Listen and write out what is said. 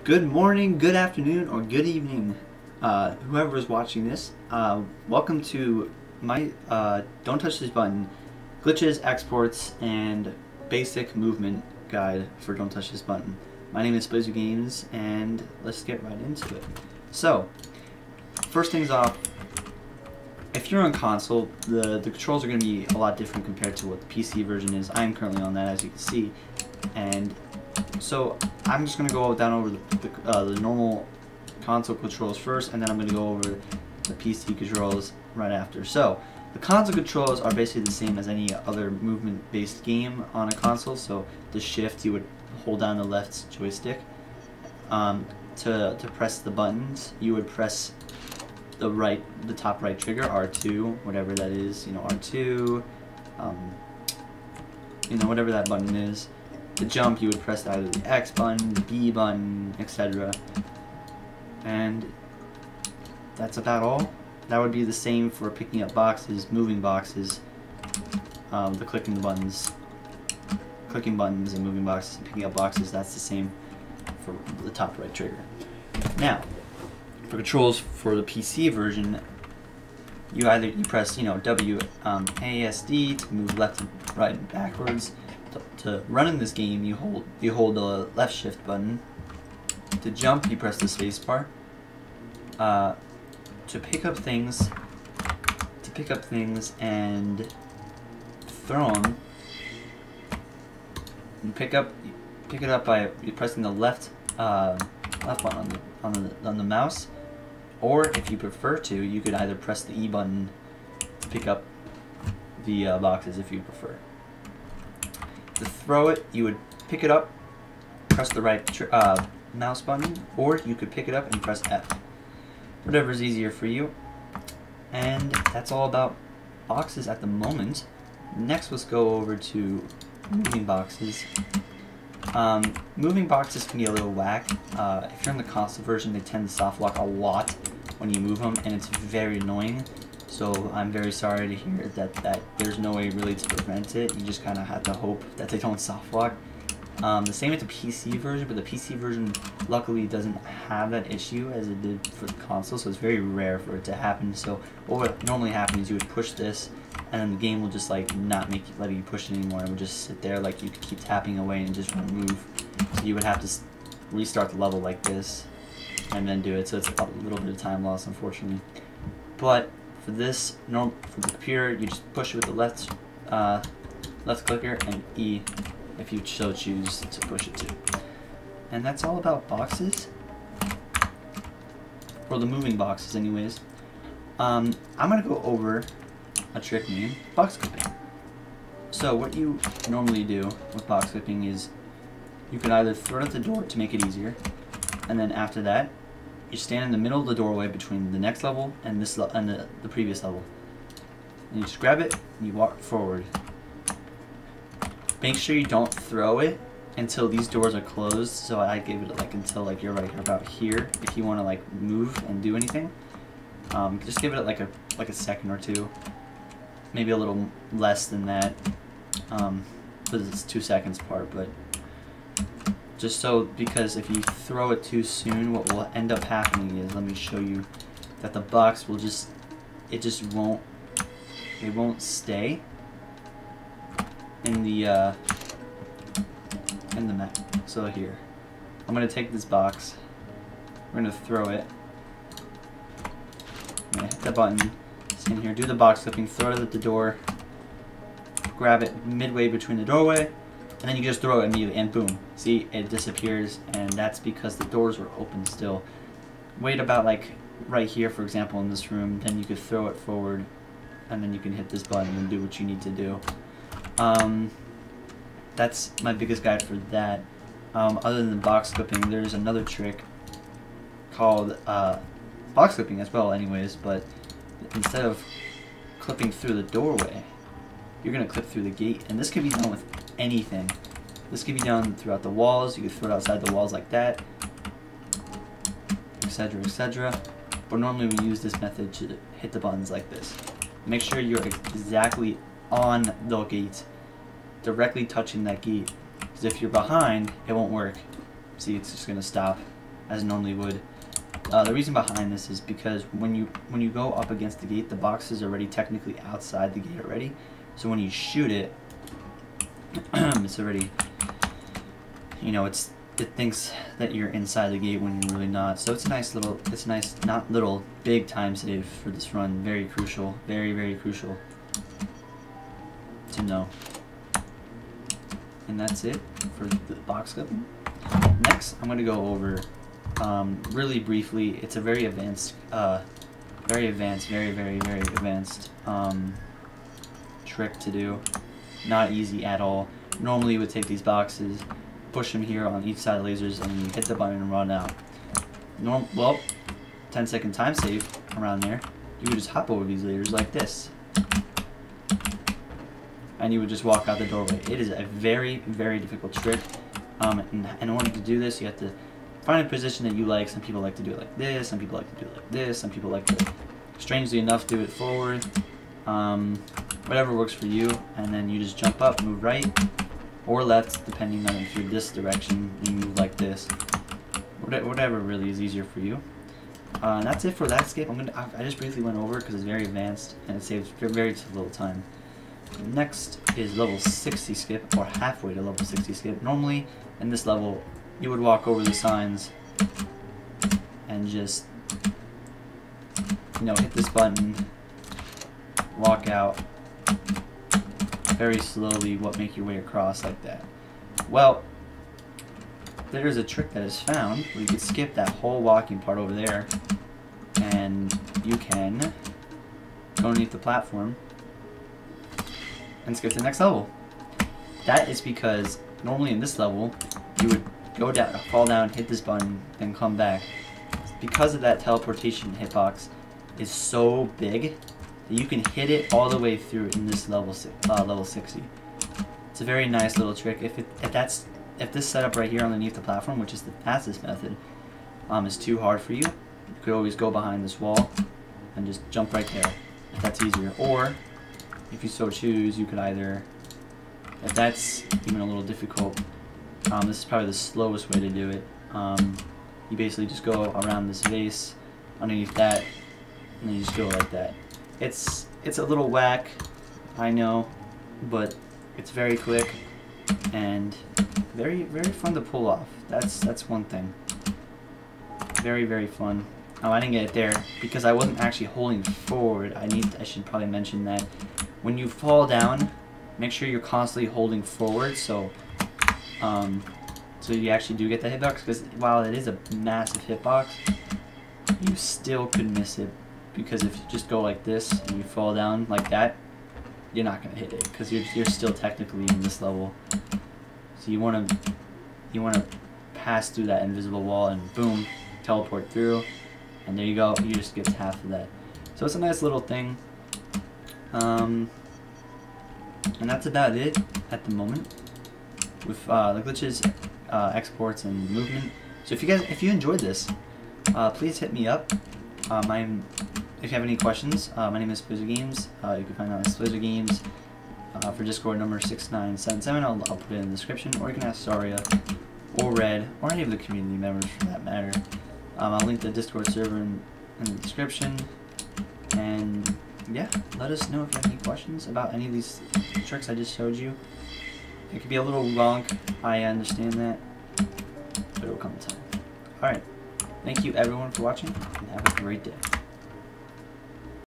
Good morning, good afternoon, or good evening, whoever is watching this. Welcome to my Don't Touch This Button, Glitches, Exports, and Basic Movement Guide for Don't Touch This Button. My name is Blizzard Games, and let's get right into it. So, first things off, if you're on console, the controls are going to be a lot different compared to what the PC version is. I'm currently on that, as you can see, and so I'm just going to go down over the normal console controls first, and then I'm going to go over the PC controls right after. So the console controls are basically the same as any other movement-based game on a console. So the shift, you would hold down the left joystick. To press the buttons, you would press the top right trigger, R2, whatever that is, R2, whatever that button is. To jump, you would press either the X button, the B button, etc. And that's about all. That would be the same for picking up boxes, moving boxes, the clicking buttons and moving boxes and picking up boxes. That's the same for the top right trigger. Now, for controls for the PC version, you press W ASD to move left and right and backwards. To run in this game, you hold the left shift button. To jump, you press the space bar. To pick up things and throw them, you pick it up by pressing the left button on the mouse, or if you prefer to, you could either press the E button to pick up the boxes if you prefer. To throw it, you would pick it up, press the right mouse button, or you could pick it up and press F. Whatever is easier for you. And that's all about boxes at the moment. Next, let's go over to moving boxes. Moving boxes can be a little whack. If you're in the console version, they tend to soft lock a lot when you move them, and it's very annoying. So I'm very sorry to hear that there's no way really to prevent it. You just kind of have to hope that they don't soft lock. The same with the PC version, but the PC version luckily doesn't have that issue as it did for the console, so it's very rare for it to happen. So what would normally happen is you would push this, and then the game will just like not let you push it anymore. It would just sit there, like you could keep tapping away and just won't move. So you would have to restart the level like this and then do it. So it's a little bit of time loss, unfortunately. But for this, for the computer, you just push it with the left clicker and E if you so choose to push it to. And that's all about boxes. For the moving boxes anyways. I'm going to go over a trick named box clipping. So what you normally do with box clipping is you can either throw it at the door to make it easier, and then after that, you stand in the middle of the doorway between the next level and the previous level. And you just grab it and you walk forward. Make sure you don't throw it until these doors are closed. So I gave it until you're right about here. If you want to move and do anything, just give it like a second or two, maybe a little less than that, because it's 2 seconds apart. But just because if you throw it too soon, what will end up happening is, let me show you, that the box will it won't stay in the map. So here, I'm gonna take this box, we're gonna throw it, I'm gonna hit the button, stand here, do the box clipping, throw it at the door, grab it midway between the doorway, and then you just throw it immediately, and boom. See, it disappears, and that's because the doors were open still. Wait about right here, for example, in this room, then you could throw it forward, and then you can hit this button and do what you need to do. That's my biggest guide for that. Other than box clipping, there's another trick called box clipping as well anyways, but instead of clipping through the doorway, you're going to clip through the gate, and this can be done with anything. This can be done throughout the walls. You can throw it outside the walls like that, etc, etc. But normally we use this method to hit the buttons like this. Make sure you're exactly on the gate, directly touching that gate, because if you're behind, it won't work. See, it's just going to stop as it normally would. The reason behind this is because when you go up against the gate, the box is already technically outside the gate already. So when you shoot it, it's already, you know, it thinks that you're inside the gate when you're really not. So it's a nice, not little, big time save for this run. Very crucial, very, very crucial to know. And that's it for the box clipping. Next, I'm going to go over really briefly. It's a very advanced, very advanced trick to do. Not easy at all. Normally you would take these boxes, push them here on each side of the lasers, and you hit the button and run out. Well, 10-second time save around there. You would just hop over these lasers like this, and you would just walk out the doorway. It is a very, very difficult trick. In order to do this, you have to find a position that you like. Some people like to do it like this, some people like to do it like this, some people like to, strangely enough, do it forward. Whatever works for you, and then you just jump up, move right or left, depending on if you're this direction, you move like this. Whatever really is easier for you. And that's it for that escape. I just briefly went over because it's very advanced and it saves very little time. Next is level 60 skip, or halfway to level 60 skip. Normally in this level you would walk over the signs and just, you know, hit this button, walk out very slowly, make your way across like that. Well, there's a trick that is found where you could skip that whole walking part over there, and you can go underneath the platform and skip to the next level. That is because normally in this level you would go down, fall down, hit this button, then come back. Because of that teleportation hitbox is so big that you can hit it all the way through in this level 60. It's a very nice little trick. If this setup right here underneath the platform, which is the fastest method, is too hard for you, you could always go behind this wall and just jump right there if that's easier. Or if you so choose, you could either, if that's even a little difficult, this is probably the slowest way to do it. You basically just go around this vase underneath that, and then you just go like that. It's a little whack, I know, but it's very quick and very fun to pull off. That's one thing. Very fun. I didn't get it there because I wasn't actually holding forward. I should probably mention that when you fall down, make sure you're constantly holding forward, so you actually do get the hitbox, because while it is a massive hitbox, you still could miss it, because if you just go like this and you fall down like that, you're not going to hit it, because you're still technically in this level. So you want to pass through that invisible wall and boom, teleport through, and there you go, you just get half of that. So it's a nice little thing. And that's about it at the moment with the glitches, exports, and movement. So if you enjoyed this, please hit me up. If you have any questions, my name is Blizzard Games. You can find out on Blizzard Games for Discord number 6977. I'll put it in the description, or you can ask Saria or Red or any of the community members for that matter. I'll link the Discord server in the description. And yeah, let us know if you have any questions about any of these tricks I just showed you. It could be a little wonk, I understand that, but it will come in time. Alright, thank you everyone for watching, and have a great day.